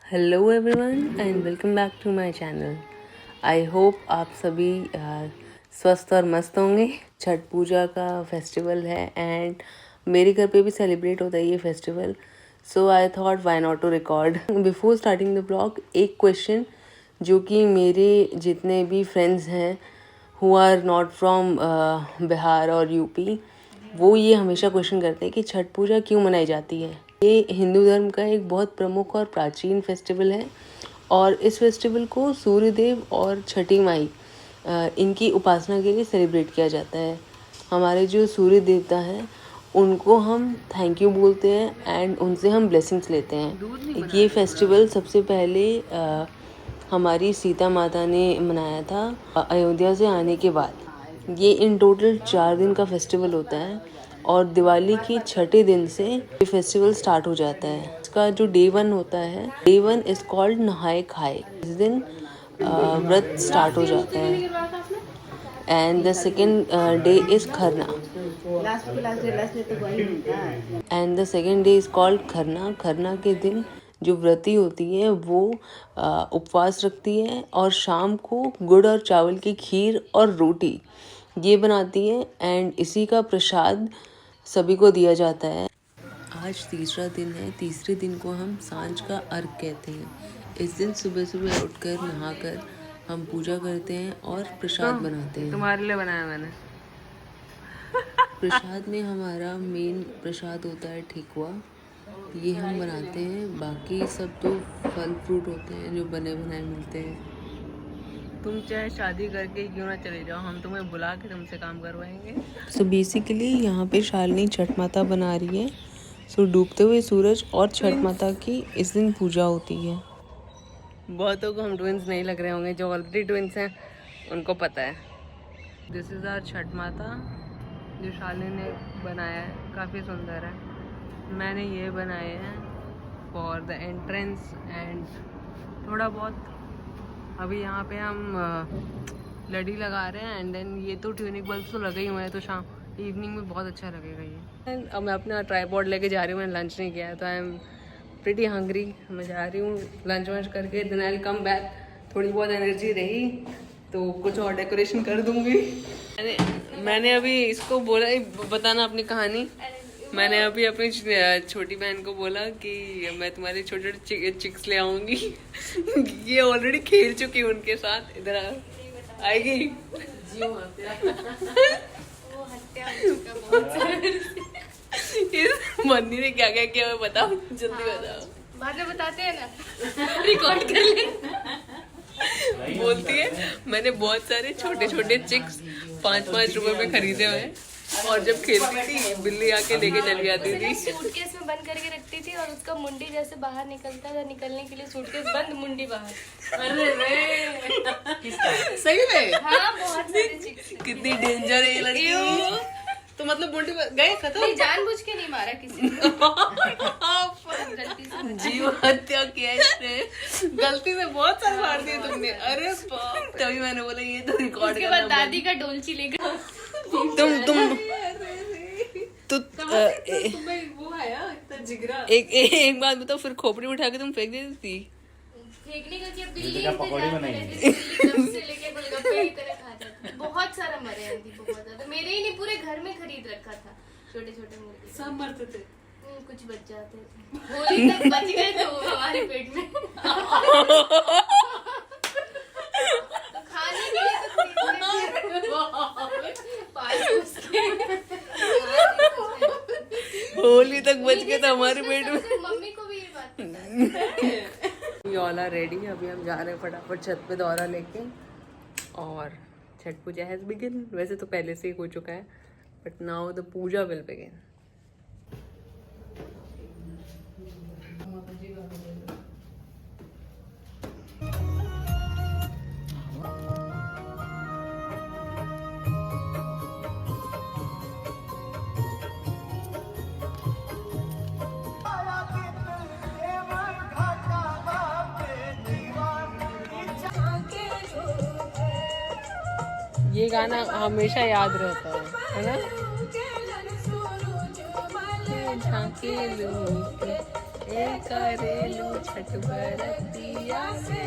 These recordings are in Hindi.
Hello everyone and welcome back to my channel. I hope आप सभी स्वस्थ और मस्त होंगे। छठ पूजा का फेस्टिवल है एंड मेरे घर पे भी सेलिब्रेट होता है ये festival, so I thought why not to record. Before starting the blog, एक क्वेश्चन जो कि मेरे जितने भी फ्रेंड्स हैं who are not from Bihar और यूपी, वो ये हमेशा क्वेश्चन करते हैं कि छठ पूजा क्यों मनाई जाती है। ये हिंदू धर्म का एक बहुत प्रमुख और प्राचीन फेस्टिवल है और इस फेस्टिवल को सूर्य देव और छठी माई इनकी उपासना के लिए सेलिब्रेट किया जाता है। हमारे जो सूर्य देवता हैं उनको हम थैंक यू बोलते हैं एंड उनसे हम ब्लेसिंग्स लेते हैं। ये फेस्टिवल सबसे पहले हमारी सीता माता ने मनाया था अयोध्या से आने के बाद। ये इन टोटल 4 दिन का फेस्टिवल होता है और दिवाली के छठे दिन से ये फेस्टिवल स्टार्ट हो जाता है। इसका जो डे 1 होता है, डे 1 इज कॉल्ड नहाए खाए। इस दिन व्रत स्टार्ट हो जाता है and the second day is Kharna and the second day is called Kharna. Kharna के दिन जो व्रती होती है वो उपवास रखती है और शाम को गुड़ और चावल की खीर और रोटी ये बनाती है एंड इसी का प्रसाद सभी को दिया जाता है। आज तीसरा दिन है। तीसरे दिन को हम सांझ का अर्घ कहते हैं। इस दिन सुबह सुबह उठकर नहाकर हम पूजा करते हैं और प्रसाद बनाते हैं। तुम्हारे लिए बनाया मैंने। प्रसाद में हमारा मेन प्रसाद होता है ठेकुआ, ये हम बनाते हैं। बाकी सब तो फल फ्रूट होते हैं जो बने बनाए मिलते हैं। तुम चाहे शादी करके क्यों ना चले जाओ, हम तुम्हें बुला के तुमसे काम करवाएंगे। सो बेसिकली यहाँ पे शालिनी छठ माता बना रही है। सो डूबते हुए सूरज और छठ माता की इस दिन पूजा होती है। बहुतों को हम ट्विंस नहीं लग रहे होंगे, जो ऑलरेडी ट्विंस हैं उनको पता है। दिस इज़ आवर छठ माता जो शालिनी ने बनाया है, काफ़ी सुंदर है। मैंने ये बनाए हैं फॉर द एंट्रेंस एंड थोड़ा बहुत अभी यहाँ पे हम लड़ी लगा रहे हैं एंड देन ये तो ट्यूनिक बल्ब तो लगे ही हुए हैं, तो शाम इवनिंग में बहुत अच्छा लगेगा ये। अब मैं अपना ट्राईपॉड लेके जा रही हूँ, मैंने लंच नहीं किया है तो आई एम प्रिटी हंग्री। मैं जा रही हूँ लंच वंच करके, then I will come back. थोड़ी बहुत एनर्जी रही तो कुछ और डेकोरेशन कर दूँगी। मैंने अभी इसको बोला, बताना अपनी कहानी। मैंने अभी अपनी छोटी बहन को बोला कि मैं तुम्हारे छोटे छोटे चिक्स ले आऊंगी। ये ऑलरेडी खेल चुकी है उनके साथ। इधर आएगी। इस मन्नी ने क्या क्या किया मैं बताओ, जल्दी बताओ। बाद में बताते हैं ना, रिकॉर्ड कर ले। बोलती है मैंने बहुत सारे छोटे छोटे चिक्स 5-5 रुपए में खरीदे हुए हैं और जब खेलती थी बिल्ली आके लेके चली जाती थी। सूटकेस में बंद करके रखती थी और उसका मुंडी जैसे बाहर निकलता था, निकलने के लिए सूटकेस बंद, मुंडी बाहर। अरे सही में? हाँ, बहुत सारे चिक्स। कितनी डेंजर है ये लड़की। तो मतलब मुंडी गए खत्म। नहीं, जानबूझ के नहीं मारा किसी को। गलती से जीव हत्या किया इसने, गलती से बहुत सारे मार दिए तुमने। अरे बाप, तभी मैंने बोला ये तो रिकॉर्ड उसके बाद दादी का डोलची लेकर तुम तो वो आया इतना जिगरा। एक बात बताओ, फिर खोपड़ी उठा के तुम फेंक देती थी? फेंकने का क्या, बिल्ली से लेके गोलगप्पे की तरह खाता था। बहुत सारा मरे हैं, बहुत ज्यादा। मेरे ही नहीं, पूरे घर में खरीद रखा था। छोटे छोटे मुर्गे सब मरते थे, कुछ बच जाते थे। होली तक बच गए तो हमारे पेट में। तो खाने के लिए होली तक बच गए तो हमारे पेट में। मम्मी को भी ये बात पता है। We all are ready। अभी हम जा रहे हैं फटाफट छत पे दौरा लेके और छठ पूजा हैज बिगिन। वैसे तो पहले से ही हो चुका है but now the puja will begin. ये गाना हमेशा याद रहता है ना? झांके लोग एक घरेलू छठ बरतिया से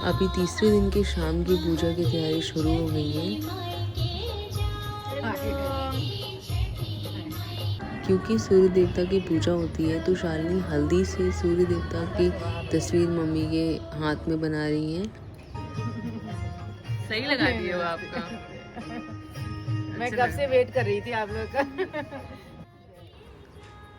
अभी तीसरे दिन की शाम की पूजा की तैयारी शुरू हो गई है। क्योंकि सूर्य देवता की पूजा होती है तो शालिनी हल्दी से सूर्य देवता की तस्वीर मम्मी के हाथ में बना रही हैं। सही लगा दिए वो आपका। मैं कब से वेट कर रही थी आप लोग का।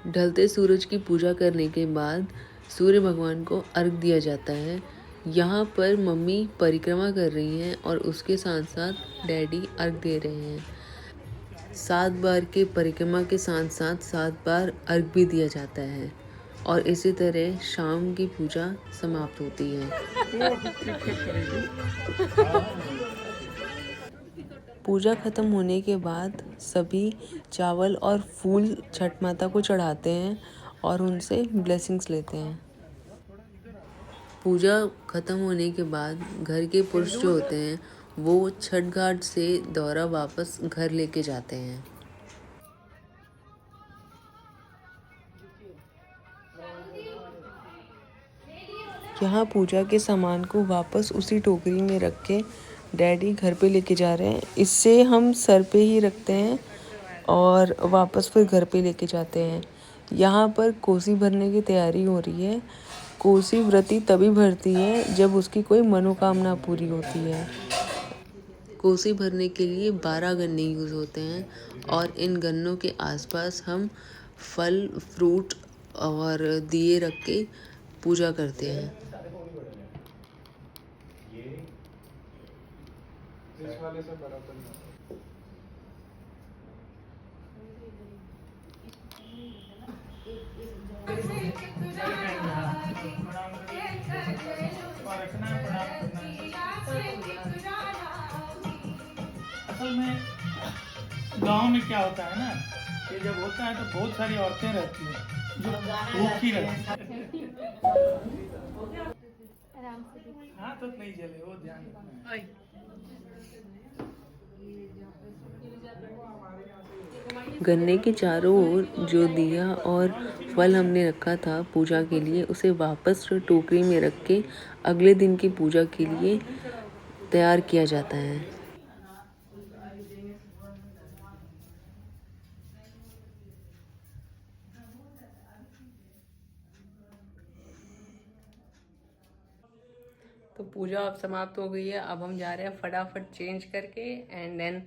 ढलते सूरज की पूजा करने के बाद सूर्य भगवान को अर्घ दिया जाता है। यहाँ पर मम्मी परिक्रमा कर रही हैं और उसके साथ साथ डैडी अर्घ दे रहे हैं। 7 बार के परिक्रमा के साथ साथ 7 बार अर्घ भी दिया जाता है और इसी तरह शाम की पूजा समाप्त होती है। पूजा खत्म होने के बाद सभी चावल और फूल छठ माता को चढ़ाते हैं और उनसे ब्लेसिंग्स लेते हैं। पूजा खत्म होने के बाद घर के पुरुष जो होते हैं वो छठ घाट से दौरा वापस घर लेके जाते हैं। यहाँ पूजा के सामान को वापस उसी टोकरी में रख के डैडी घर पे लेके जा रहे हैं। इससे हम सर पे ही रखते हैं और वापस फिर घर पे लेके जाते हैं। यहाँ पर कोसी भरने की तैयारी हो रही है। कोसी व्रती तभी भरती है जब उसकी कोई मनोकामना पूरी होती है। कोसी भरने के लिए 12 गन्ने यूज़ होते हैं और इन गन्नों के आसपास हम फल फ्रूट और दिए रख के पूजा करते हैं। असल में गांव में क्या होता है ना, ये जब होता है तो बहुत सारी औरतें रहती हैं जो भूखी रहती हैं। हाँ तो नहीं जले, वो ध्यान रखना। गन्ने के चारों ओर जो दिया और फल हमने रखा था पूजा के लिए उसे वापस टोकरी में रख के अगले दिन की पूजा के लिए तैयार किया जाता है। तो पूजा अब समाप्त हो गई है। अब हम जा रहे हैं फटाफट चेंज करके एंड देन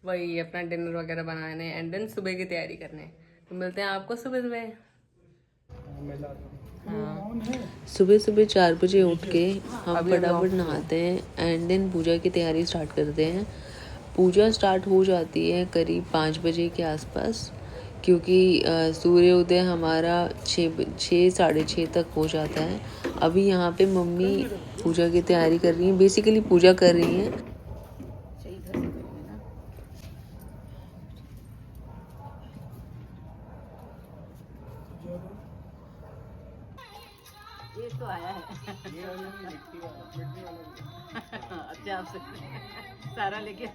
वही अपना डिनर वगैरह बनाने एंड देन सुबह की तैयारी करने। तो मिलते हैं आपको सुबह सुबह। सुबह सुबह 4 बजे उठ के हम फटाफट नहाते हैं एंड देन पूजा की तैयारी स्टार्ट करते हैं। पूजा स्टार्ट हो जाती है करीब 5 बजे के आसपास, क्योंकि सूर्योदय हमारा 6 साढ़े 6 तक हो जाता है। अभी यहाँ पे मम्मी पूजा की तैयारी कर रही हैं, बेसिकली पूजा कर रही हैं। ये तो आया है। अच्छा आपसे सारा लेके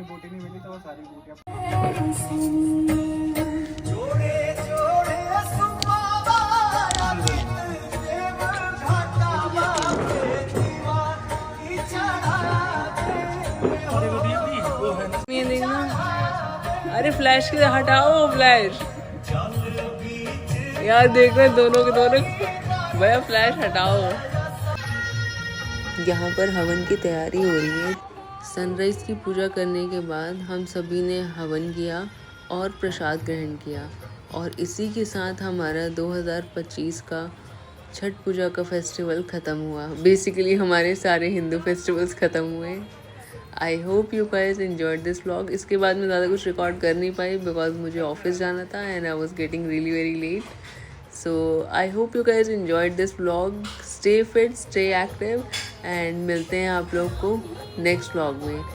बूटी नहीं मिली तो वो सारी बूटियां अरे फ्लैश के हटाओ फ्लैश यार, देखो दोनों के दोनों भैया फ्लैश हटाओ। यहाँ पर हवन की तैयारी हो रही है। सनराइज की पूजा करने के बाद हम सभी ने हवन किया और प्रसाद ग्रहण किया और इसी के साथ हमारा 2025 का छठ पूजा का फेस्टिवल ख़त्म हुआ। बेसिकली हमारे सारे हिंदू फेस्टिवल्स ख़त्म हुए। आई hope you guys enjoyed this vlog. इसके बाद मैं ज़्यादा कुछ रिकॉर्ड कर नहीं पाई बिकॉज मुझे ऑफिस जाना था and I was getting really very late. So I hope you guys enjoyed this vlog. Stay fit, stay active and मिलते हैं आप लोग को नेक्स्ट व्लॉग में।